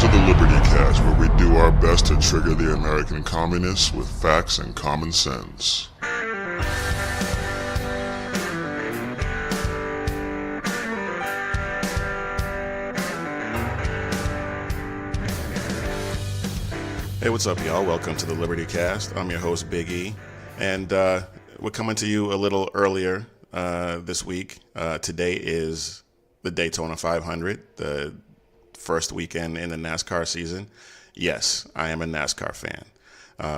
to the Liberty Cast, where we do our best to trigger the American communists with facts and common sense. Hey, what's up, y'all? Welcome to the Liberty Cast. I'm your host, Big E, and we're coming to you a little earlier this week. Today is the Daytona 500, the first weekend in the NASCAR season. Yes, I am a NASCAR fan.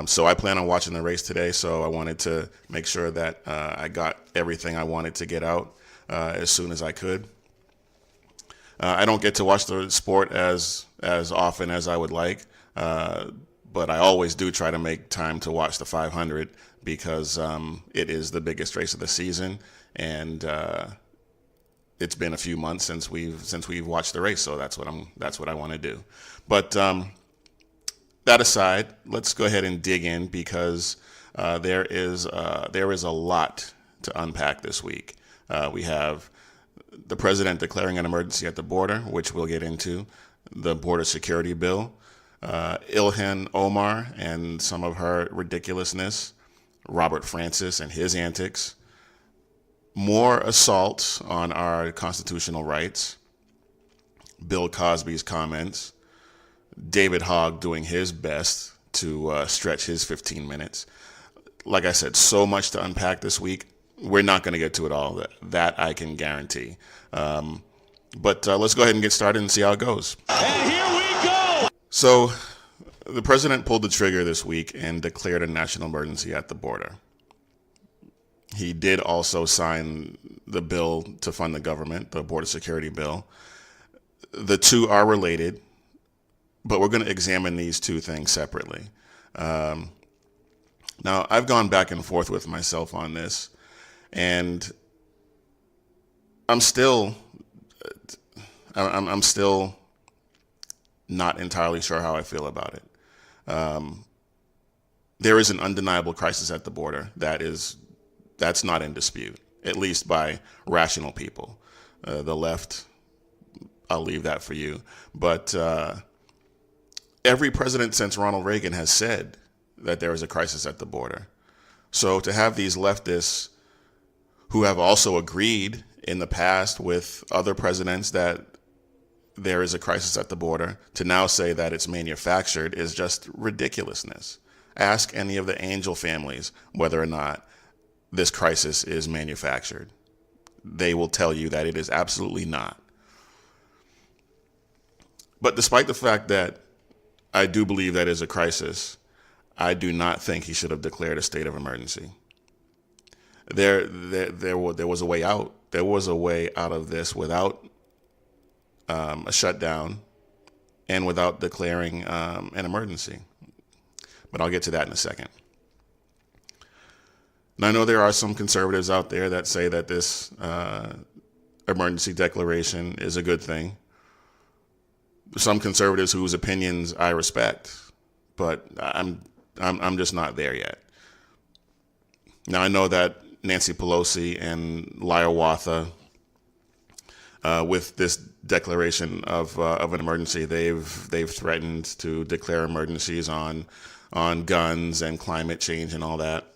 So I plan on watching the race today, so I wanted to make sure that I got everything I wanted to get out as soon as I could. I don't get to watch the sport as often as I would like, but I always do try to make time to watch the 500 because it is the biggest race of the season, and it's been a few months since we've watched the race, so that's what I want to do. But that aside, let's go ahead and dig in because there is a lot to unpack this week. We have the president declaring an emergency at the border, which we'll get into, the border security bill, Ilhan Omar and some of her ridiculousness, Robert Francis and his antics, more assaults on our constitutional rights, Bill Cosby's comments, David Hogg doing his best to stretch his 15 minutes. Like I said, so much to unpack this week. We're not going to get to it all. That I can guarantee. But let's go ahead and get started and see how it goes. And here we go! So the president pulled the trigger this week and declared a national emergency at the border. He did also sign the bill to fund the government, the border security bill. The two are related, but we're going to examine these two things separately. Now, I've gone back and forth with myself on this, and I'm still not entirely sure how I feel about it. There is an undeniable crisis at the border that's not in dispute, at least by rational people. The left, I'll leave that for you. But every president since Ronald Reagan has said that there is a crisis at the border. So to have these leftists who have also agreed in the past with other presidents that there is a crisis at the border, to now say that it's manufactured is just ridiculousness. Ask any of the Angel families whether or not this crisis is manufactured. They will tell you that it is absolutely not. But despite the fact that I do believe that is a crisis, I do not think he should have declared a state of emergency. There was a way out. There was a way out of this without a shutdown and without declaring an emergency. But I'll get to that in a second. Now, I know there are some conservatives out there that say that this emergency declaration is a good thing. Some conservatives whose opinions I respect, but I'm just not there yet. Now, I know that Nancy Pelosi and Hiawatha, with this declaration of an emergency, they've threatened to declare emergencies on guns and climate change and all that.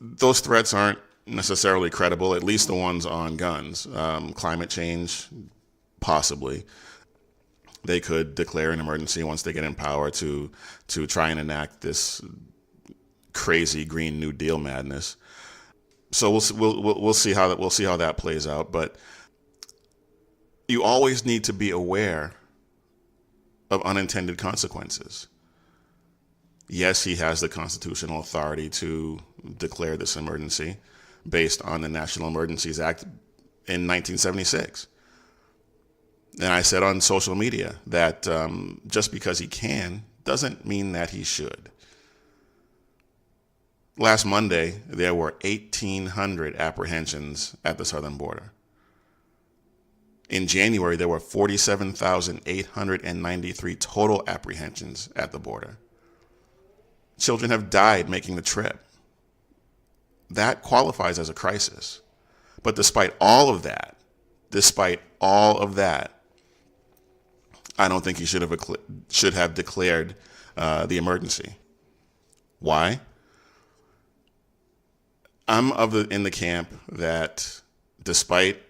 Those threats aren't necessarily credible, at least the ones on guns. Climate change, possibly. They could declare an emergency once they get in power to try and enact this crazy Green New Deal madness. So we'll see how that plays out. But you always need to be aware of unintended consequences. Yes, he has the constitutional authority to declare this emergency based on the National Emergencies Act in 1976. And I said on social media that just because he can doesn't mean that he should. Last Monday, there were 1,800 apprehensions at the southern border. In January, there were 47,893 total apprehensions at the border. Children have died making the trip. That qualifies as a crisis. But despite all of that, I don't think he should have declared the emergency. Why? I'm in the camp that despite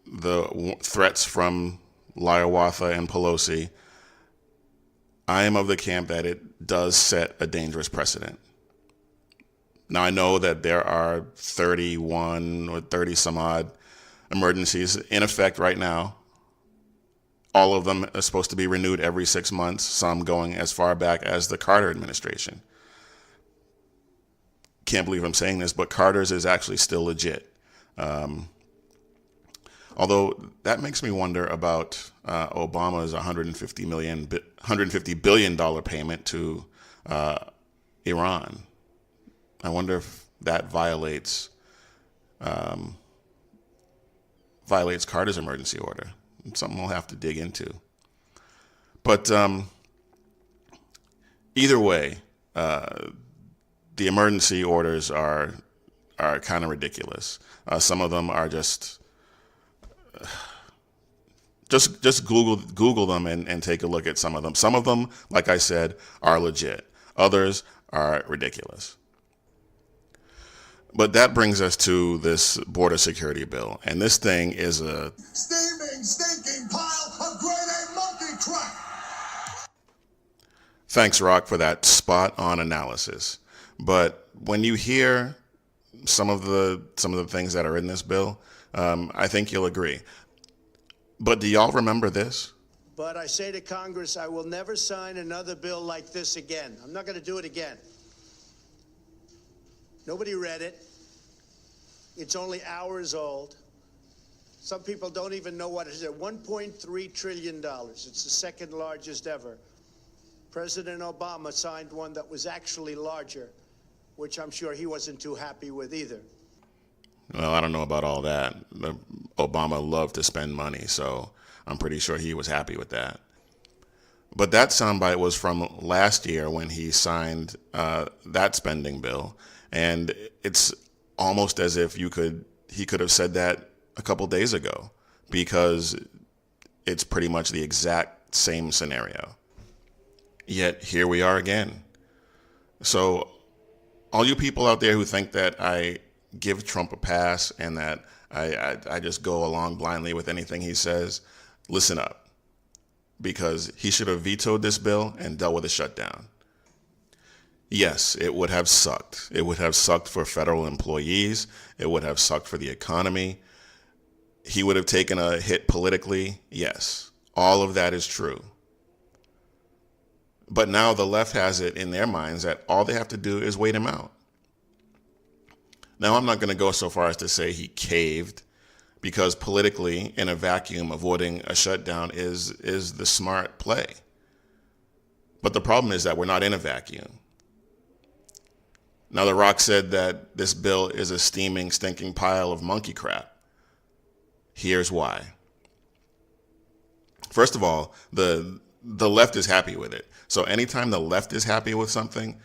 the threats from Hiawatha and Pelosi, I am of the camp that it does set a dangerous precedent. Now, I know that there are 31 or 30 some odd emergencies in effect right now. All of them are supposed to be renewed every 6 months, some going as far back as the Carter administration. Can't believe I'm saying this, but Carter's is actually still legit. Although that makes me wonder about Obama's $150 billion payment to Iran. I wonder if that violates Carter's emergency order. It's something we'll have to dig into. But either way, the emergency orders are kind of ridiculous. Some of them are just Google them and take a look at some of them. Some of them, like I said, are legit. Others are ridiculous. But that brings us to this border security bill. And this thing is a steaming, stinking pile of grade A monkey crap. Thanks, Rock, for that spot-on analysis. But when you hear some of the things that are in this bill, I think you'll agree. But do y'all remember this? But I say to Congress, I will never sign another bill like this again. I'm not going to do it again. Nobody read it. It's only hours old. Some people don't even know what it is. $1.3 trillion. It's the second largest ever. President Obama signed one that was actually larger, which I'm sure he wasn't too happy with either. Well, I don't know about all that. Obama loved to spend money, so I'm pretty sure he was happy with that. But that soundbite was from last year when he signed that spending bill, and it's almost as if he could have said that a couple days ago, because it's pretty much the exact same scenario. Yet here we are again. So all you people out there who think that I give Trump a pass and that I just go along blindly with anything he says, listen up, because he should have vetoed this bill and dealt with a shutdown. Yes, it would have sucked. It would have sucked for federal employees. It would have sucked for the economy. He would have taken a hit politically. Yes, all of that is true. But now the left has it in their minds that all they have to do is wait him out. Now, I'm not going to go so far as to say he caved, because politically, in a vacuum, avoiding a shutdown is the smart play. But the problem is that we're not in a vacuum. Now, The Rock said that this bill is a steaming, stinking pile of monkey crap. Here's why. First of all, the left is happy with it. So anytime the left is happy with something,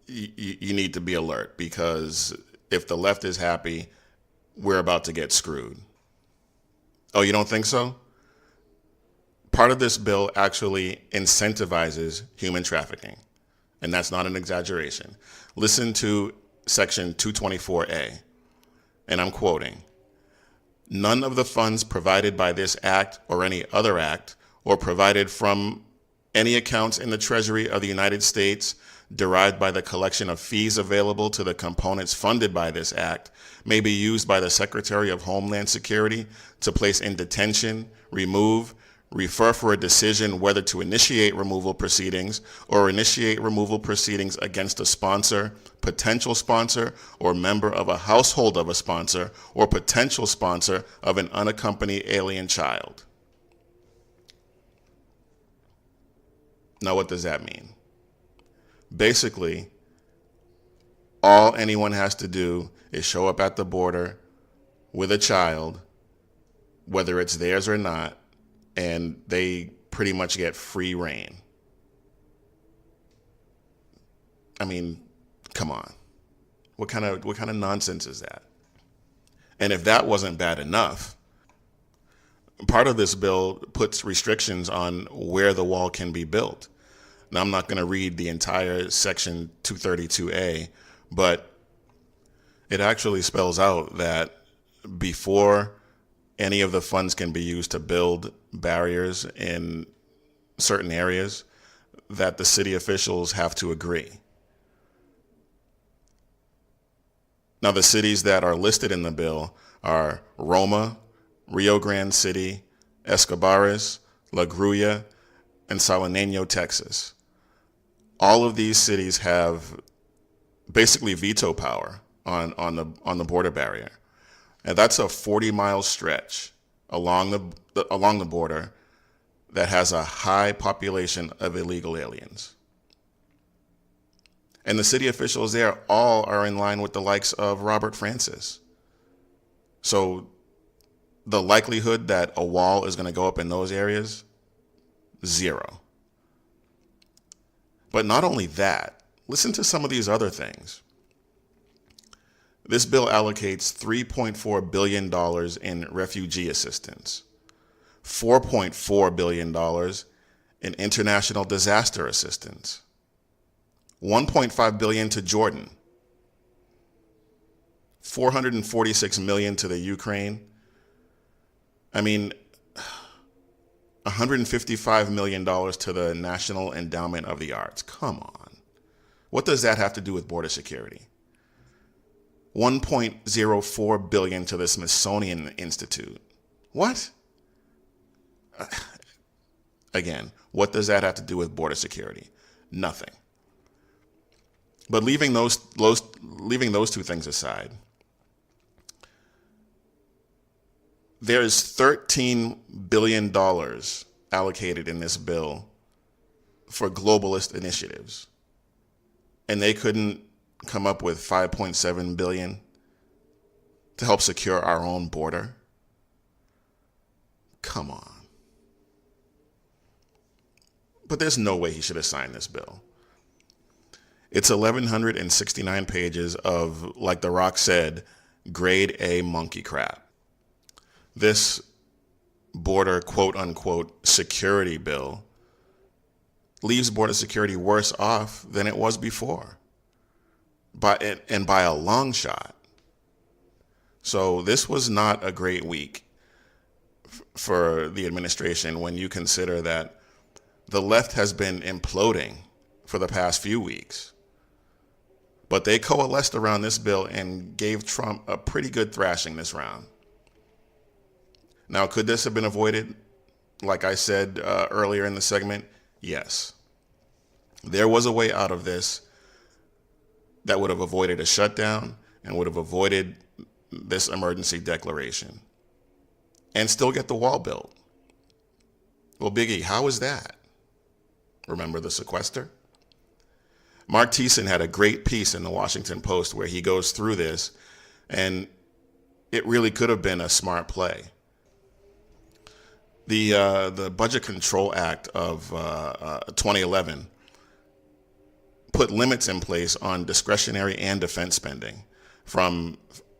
you need to be alert, because if the left is happy, we're about to get screwed. Oh, you don't think so? Part of this bill actually incentivizes human trafficking, and that's not an exaggeration. Listen to Section 224A, and I'm quoting, "None of the funds provided by this act or any other act, or provided from any accounts in the Treasury of the United States derived by the collection of fees available to the components funded by this act, may be used by the Secretary of Homeland Security to place in detention, remove, refer for a decision whether to initiate removal proceedings or initiate removal proceedings against a sponsor, potential sponsor, or member of a household of a sponsor, or potential sponsor of an unaccompanied alien child." Now, what does that mean? Basically, all anyone has to do is show up at the border with a child, whether it's theirs or not, and they pretty much get free reign. I mean, come on. What kind of nonsense is that? And if that wasn't bad enough, part of this bill puts restrictions on where the wall can be built. Now, I'm not going to read the entire section 232A, but it actually spells out that before any of the funds can be used to build barriers in certain areas, that the city officials have to agree. Now, the cities that are listed in the bill are Roma, Rio Grande City, Escobares, La Grulla, and Salineno, Texas. All of these cities have basically veto power on the border barrier. And that's a 40-mile stretch along the border that has a high population of illegal aliens. And the city officials there all are in line with the likes of Robert Francis. So the likelihood that a wall is going to go up in those areas, zero. But not only that, listen to some of these other things. This bill allocates $3.4 billion in refugee assistance, $4.4 billion in international disaster assistance, $1.5 billion to Jordan, $446 million to the Ukraine. I mean, $155 million to the National Endowment of the Arts. Come on. What does that have to do with border security? $1.04 billion to the Smithsonian Institute. What? Again, what does that have to do with border security? Nothing. But leaving those two things aside, there's $13 billion allocated in this bill for globalist initiatives. And they couldn't come up with $5.7 billion to help secure our own border. Come on. But there's no way he should have signed this bill. It's 1,169 pages of, like The Rock said, grade A monkey crap. This border quote unquote security bill leaves border security worse off than it was before, by a long shot. So this was not a great week for the administration when you consider that the left has been imploding for the past few weeks. But they coalesced around this bill and gave Trump a pretty good thrashing this round. Now, could this have been avoided? Like I said earlier in the segment, yes. There was a way out of this that would have avoided a shutdown and would have avoided this emergency declaration and still get the wall built. Well, Biggie, how is that? Remember the sequester? Mark Thiessen had a great piece in the Washington Post where he goes through this, and it really could have been a smart play. The Budget Control Act of 2011 put limits in place on discretionary and defense spending from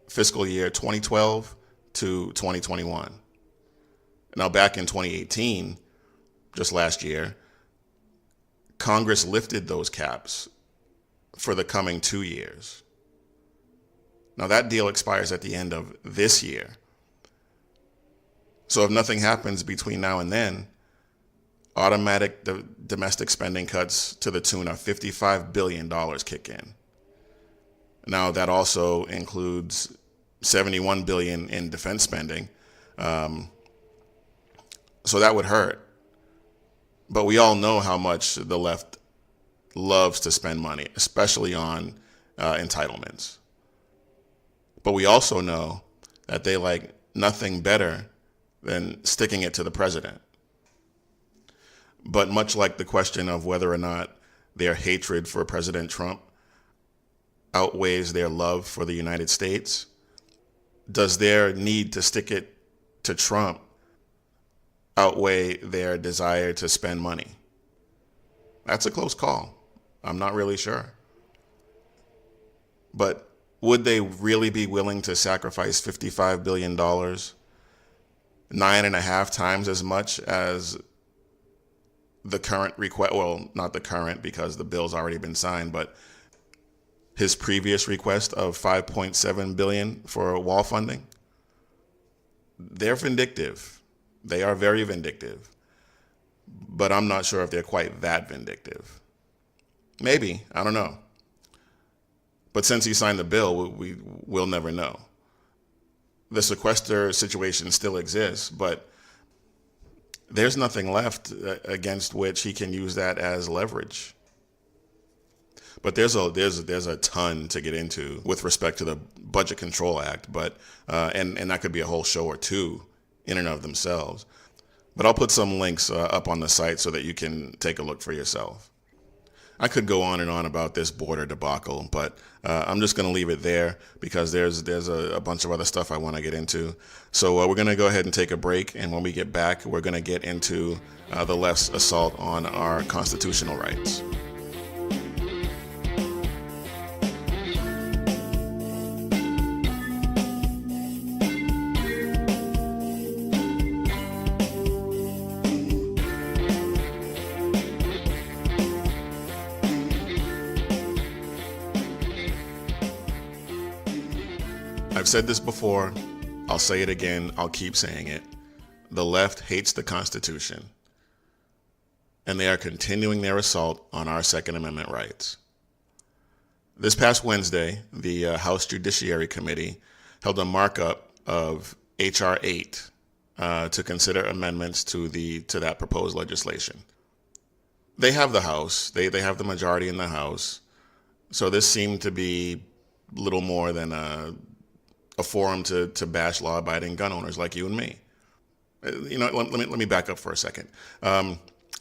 fiscal year 2012 to 2021. Now, back in 2018, just last year, Congress lifted those caps for the coming 2 years. Now, that deal expires at the end of this year. So if nothing happens between now and then, automatic domestic spending cuts to the tune of $55 billion kick in. Now, that also includes $71 billion in defense spending. So that would hurt. But we all know how much the left loves to spend money, especially on entitlements. But we also know that they like nothing better than sticking it to the president. But much like the question of whether or not their hatred for President Trump outweighs their love for the United States, does their need to stick it to Trump outweigh their desire to spend money? That's a close call. I'm not really sure. But would they really be willing to sacrifice $55 billion 9.5 times as much as the current request. Well, not the current because the bill's already been signed, but his previous request of $5.7 billion for wall funding. They're vindictive. They are very vindictive. But I'm not sure if they're quite that vindictive. Maybe, I don't know. But since he signed the bill, we'll never know. The sequester situation still exists, but there's nothing left against which he can use that as leverage. But there's a ton to get into with respect to the Budget Control Act, but and that could be a whole show or two in and of themselves. But I'll put some links up on the site so that you can take a look for yourself. I could go on and on about this border debacle, but I'm just going to leave it there because there's a bunch of other stuff I want to get into. So we're going to go ahead and take a break, and when we get back, we're going to get into the left's assault on our constitutional rights. I've said this before, I'll say it again, I'll keep saying it. The left hates the Constitution, and they are continuing their assault on our Second Amendment rights. This past Wednesday, the House Judiciary Committee held a markup of H.R. 8 to consider amendments to that proposed legislation. They have the House, they have the majority in the House, so this seemed to be little more than a forum to bash law-abiding gun owners like you and me. Let me back up for a second.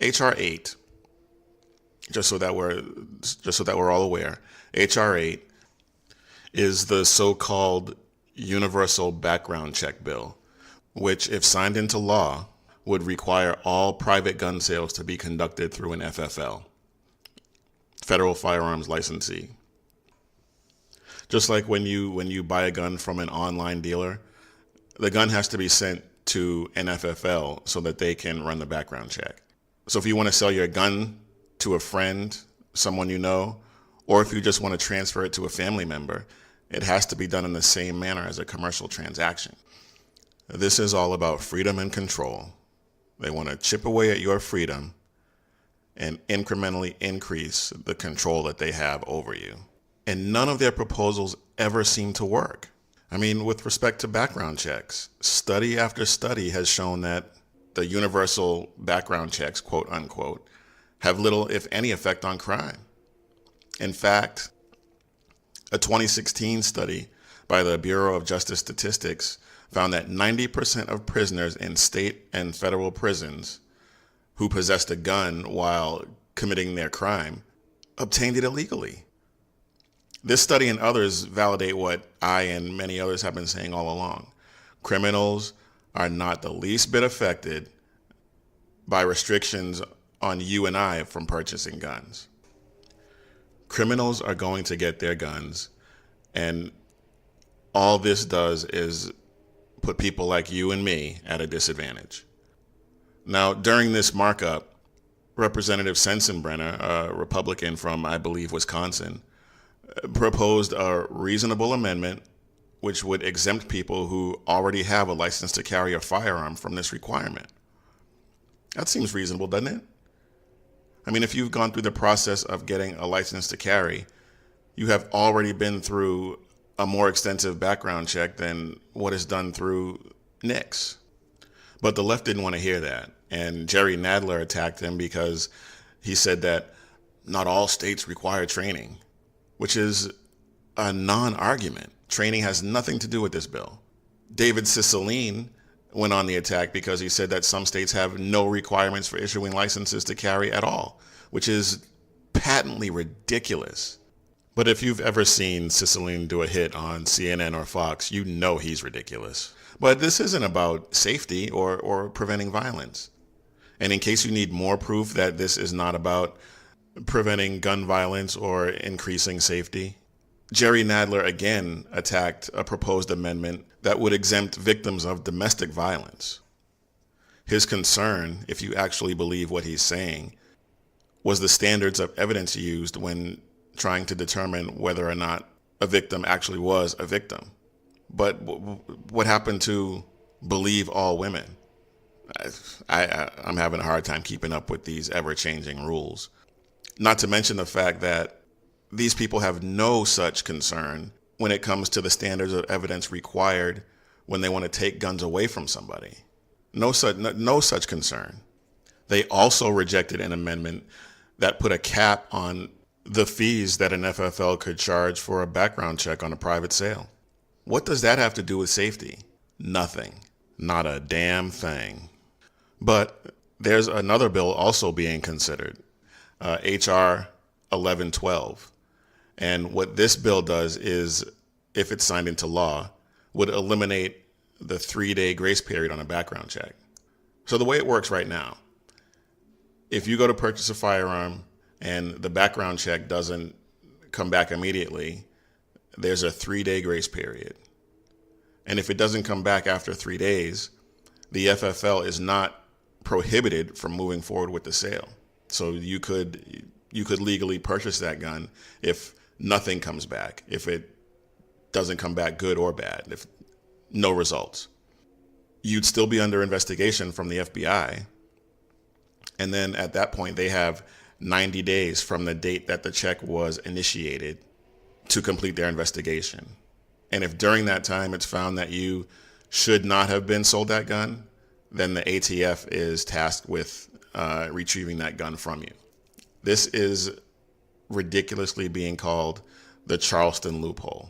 H.R. 8, just so that we're all aware, H.R. 8 is the so-called Universal Background Check Bill, which, if signed into law, would require all private gun sales to be conducted through an FFL, Federal Firearms Licensee. Just like when you buy a gun from an online dealer, the gun has to be sent to an FFL so that they can run the background check. So if you want to sell your gun to a friend, someone you know, or if you just want to transfer it to a family member, it has to be done in the same manner as a commercial transaction. This is all about freedom and control. They want to chip away at your freedom and incrementally increase the control that they have over you. And none of their proposals ever seem to work. I mean, with respect to background checks, study after study has shown that the universal background checks, quote unquote, have little, if any, effect on crime. In fact, a 2016 study by the Bureau of Justice Statistics found that 90% of prisoners in state and federal prisons who possessed a gun while committing their crime obtained it illegally. This study and others validate what I and many others have been saying all along. Criminals are not the least bit affected by restrictions on you and I from purchasing guns. Criminals are going to get their guns, and all this does is put people like you and me at a disadvantage. Now, during this markup, Representative Sensenbrenner, a Republican from, I believe, Wisconsin, proposed a reasonable amendment which would exempt people who already have a license to carry a firearm from this requirement. That seems reasonable, doesn't it? I mean, if you've gone through the process of getting a license to carry, you have already been through a more extensive background check than what is done through NICS. But the left didn't want to hear that. And Jerry Nadler attacked him because he said that not all states require training, which is a non-argument. Training has nothing to do with this bill. David Cicilline went on the attack because he said that some states have no requirements for issuing licenses to carry at all, which is patently ridiculous. But if you've ever seen Cicilline do a hit on CNN or Fox, you know he's ridiculous. But this isn't about safety or preventing violence. And in case you need more proof that this is not about preventing gun violence or increasing safety, Jerry Nadler again attacked a proposed amendment that would exempt victims of domestic violence. His concern, if you actually believe what he's saying, was the standards of evidence used when trying to determine whether or not a victim actually was a victim. But what happened to believe all women? I'm having a hard time keeping up with these ever-changing rules. Not to mention the fact that these people have no such concern when it comes to the standards of evidence required when they want to take guns away from somebody. No such concern. They also rejected an amendment that put a cap on the fees that an FFL could charge for a background check on a private sale. What does that have to do with safety? Nothing. Not a damn thing. But there's another bill also being considered, H.R. 1112. And what this bill does is, if it's signed into law, would eliminate the 3-day grace period on a background check. So the way it works right now, if you go to purchase a firearm and the background check doesn't come back immediately, there's a 3-day grace period. And if it doesn't come back after 3 days, the FFL is not prohibited from moving forward with the sale. So you could legally purchase that gun if nothing comes back, if it doesn't come back good or bad, if no results. You'd still be under investigation from the FBI. And then at that point, they have 90 days from the date that the check was initiated to complete their investigation. And if during that time it's found that you should not have been sold that gun, then the ATF is tasked with retrieving that gun from you. This is ridiculously being called the Charleston loophole.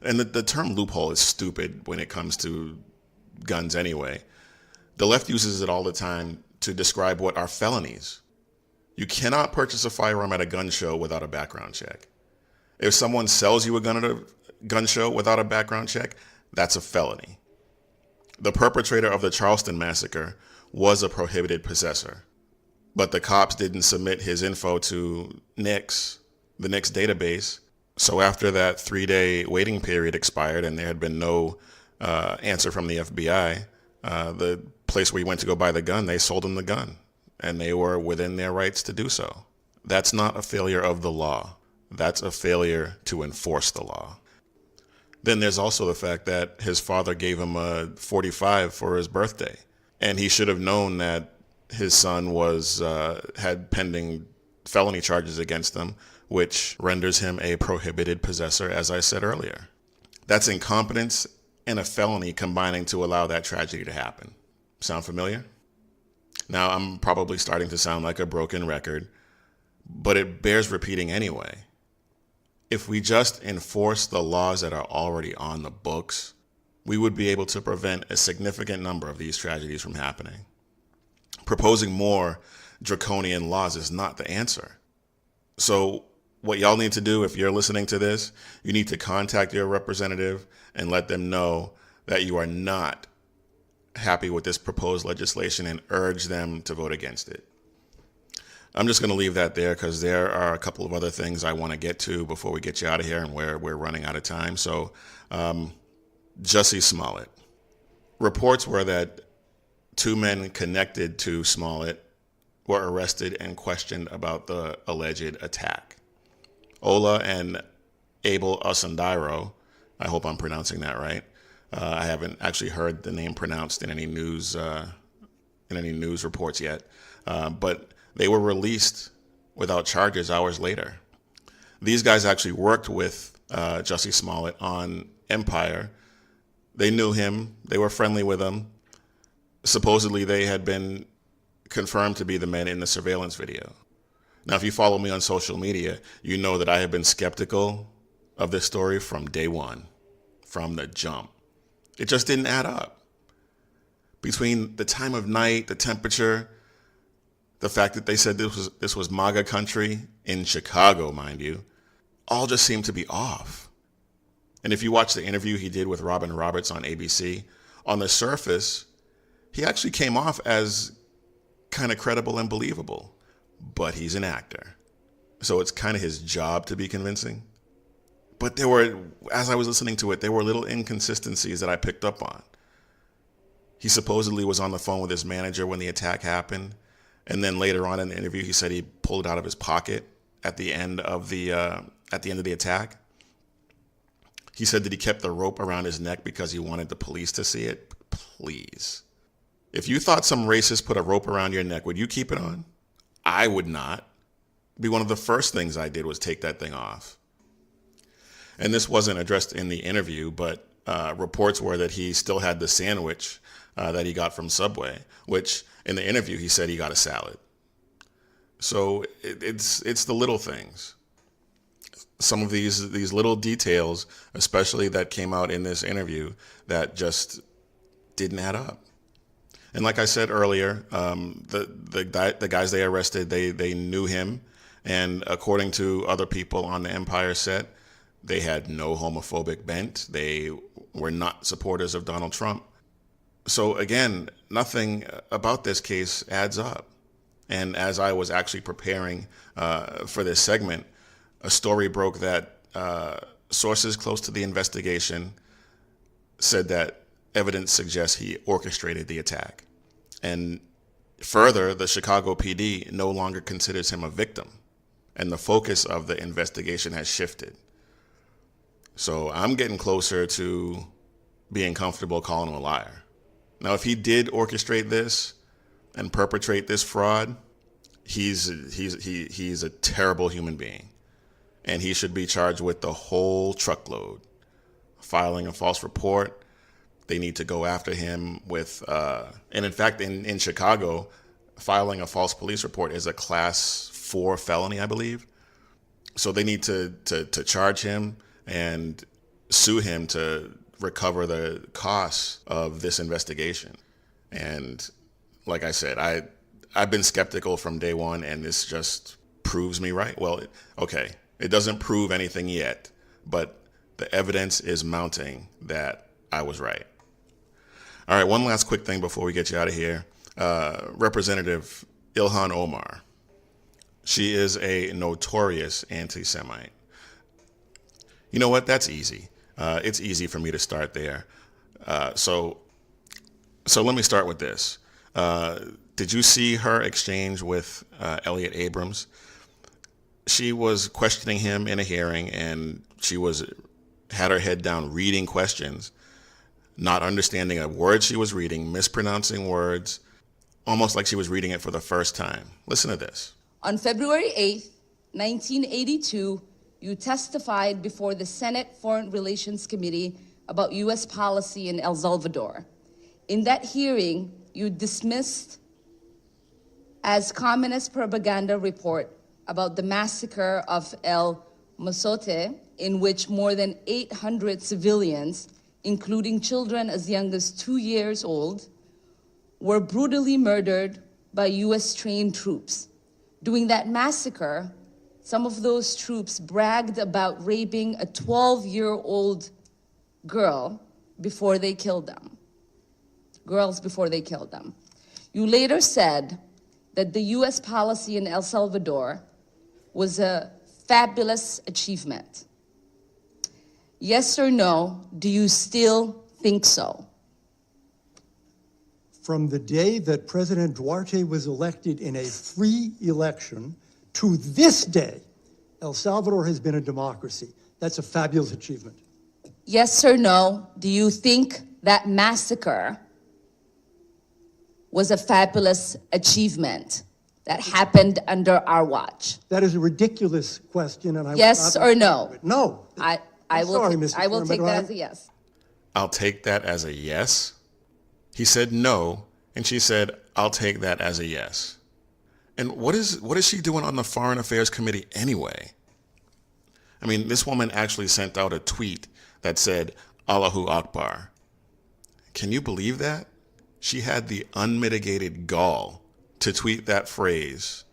And the term loophole is stupid when it comes to guns anyway. The left uses it all the time to describe what are felonies. You cannot purchase a firearm at a gun show without a background check. If someone sells you a gun at a gun show without a background check, that's a felony. The perpetrator of the Charleston massacre was a prohibited possessor, but the cops didn't submit his info to NICS, the NICS database. So after that 3-day waiting period expired and there had been no answer from the FBI, the place where he went to go buy the gun, they sold him the gun, and they were within their rights to do so. That's not a failure of the law. That's a failure to enforce the law. Then there's also the fact that his father gave him a .45 for his birthday, and he should have known that his son had pending felony charges against him, which renders him a prohibited possessor, as I said earlier. That's incompetence and a felony combining to allow that tragedy to happen. Sound familiar? Now, I'm probably starting to sound like a broken record, but it bears repeating anyway. If we just enforce the laws that are already on the books, we would be able to prevent a significant number of these tragedies from happening. Proposing more draconian laws is not the answer. So what y'all need to do, if you're listening to this, you need to contact your representative and let them know that you are not happy with this proposed legislation and urge them to vote against it. I'm just going to leave that there because there are a couple of other things I want to get to before we get you out of here, and we're running out of time. So, Jussie Smollett. Reports were that 2 men connected to Smollett were arrested and questioned about the alleged attack. Ola and Abel Osundairo, I hope I'm pronouncing that right. I haven't actually heard the name pronounced in any news reports yet, but they were released without charges hours later. These guys actually worked with Jussie Smollett on Empire. They knew him. They were friendly with him. Supposedly, they had been confirmed to be the men in the surveillance video. Now, if you follow me on social media, you know that I have been skeptical of this story from day one, from the jump. It just didn't add up. Between the time of night, the temperature, the fact that they said this was MAGA country in Chicago, mind you, all just seemed to be off. And if you watch the interview he did with Robin Roberts on ABC, on the surface, he actually came off as kind of credible and believable, but he's an actor. So it's kind of his job to be convincing. But as I was listening to it, there were little inconsistencies that I picked up on. He supposedly was on the phone with his manager when the attack happened. And then later on in the interview, he said he pulled it out of his pocket at the end of the attack. He said that he kept the rope around his neck because he wanted the police to see it. Please. If you thought some racist put a rope around your neck, would you keep it on? I would not. Be one of the first things I did was take that thing off. And this wasn't addressed in the interview, but reports were that he still had the sandwich that he got from Subway, which in the interview he said he got a salad. So it's the little things. Some of these little details, especially that came out in this interview, that just didn't add up. And like I said earlier, the guys they arrested, they knew him, and according to other people on the Empire set, they had no homophobic bent. They were not supporters of Donald Trump. So again, nothing about this case adds up. And as I was actually preparing for this segment, a story broke that sources close to the investigation said that evidence suggests he orchestrated the attack. And further, the Chicago PD no longer considers him a victim, and the focus of the investigation has shifted. So I'm getting closer to being comfortable calling him a liar. Now, if he did orchestrate this and perpetrate this fraud, he's a terrible human being, and he should be charged with the whole truckload. Filing a false report. They need to go after him with, and in fact, in Chicago, filing a false police report is a class 4 felony, I believe. So they need to charge him and sue him to recover the costs of this investigation. And like I said, I've been skeptical from day one, and this just proves me right. Well, okay, it doesn't prove anything yet, but the evidence is mounting that I was right. All right, one last quick thing before we get you out of here. Representative Ilhan Omar. She is a notorious anti-Semite. You know what? That's easy. It's easy for me to start there. So let me start with this. Did you see her exchange with Elliott Abrams? She was questioning him in a hearing, and she had her head down reading questions, not understanding a word she was reading, mispronouncing words, almost like she was reading it for the first time. Listen to this. On February 8th, 1982, you testified before the Senate Foreign Relations Committee about U.S. policy in El Salvador. In that hearing, you dismissed as communist propaganda report about the massacre of El Mozote, in which more than 800 civilians, including children as young as 2 years old, were brutally murdered by U.S. trained troops. During that massacre, some of those troops bragged about raping a 12-year-old girl before they killed them. Girls before they killed them. You later said that the U.S. policy in El Salvador was a fabulous achievement. Yes or no, do you still think so? From the day that President Duarte was elected in a free election to this day, El Salvador has been a democracy. That's a fabulous achievement. Yes or no, do you think that massacre was a fabulous achievement that happened under our watch? That is a ridiculous question, and I Yes will not or no? No. I I'm will sorry, ta- Mr. I will take Chairman, that I- as a yes. I'll take that as a yes. He said no, and she said, I'll take that as a yes. And what is she doing on the Foreign Affairs Committee anyway? I mean, this woman actually sent out a tweet that said, Allahu Akbar. Can you believe that? She had the unmitigated gall to tweet that phrase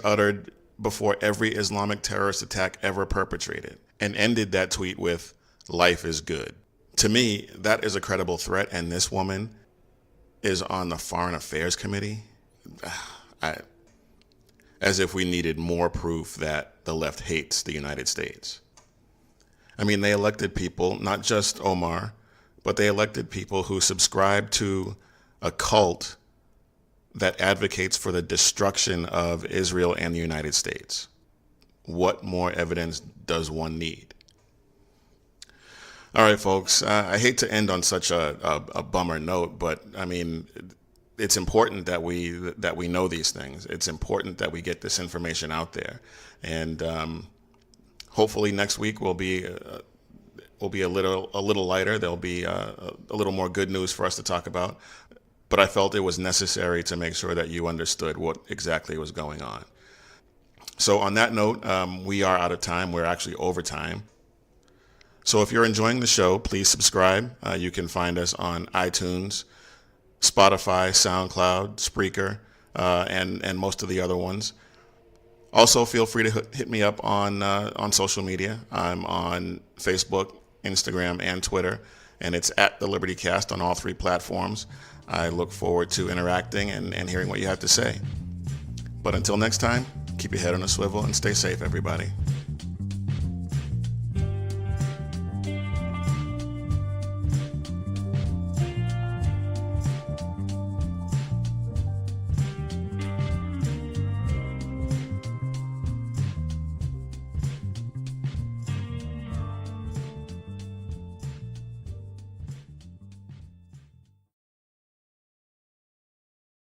uttered before every Islamic terrorist attack ever perpetrated, and ended that tweet with, life is good. To me, that is a credible threat, and this woman is on the Foreign Affairs Committee. As if we needed more proof that the left hates the United States. I mean, they elected people, not just Omar, but they elected people who subscribe to a cult that advocates for the destruction of Israel and the United States. What more evidence does one need? All right, folks, I hate to end on such a bummer note, but I mean, it's important that we know these things. It's important that we get this information out there, and hopefully next week will be a little lighter. There'll be a little more good news for us to talk about. But I felt it was necessary to make sure that you understood what exactly was going on. So on that note, we are out of time. We're actually over time. So if you're enjoying the show, please subscribe. You can find us on iTunes, Spotify, SoundCloud, Spreaker, and most of the other ones. Also, feel free to hit me up on social media. I'm on Facebook, Instagram, and Twitter, and it's at The Liberty Cast on all three platforms. I look forward to interacting and hearing what you have to say. But until next time, keep your head on a swivel and stay safe, everybody.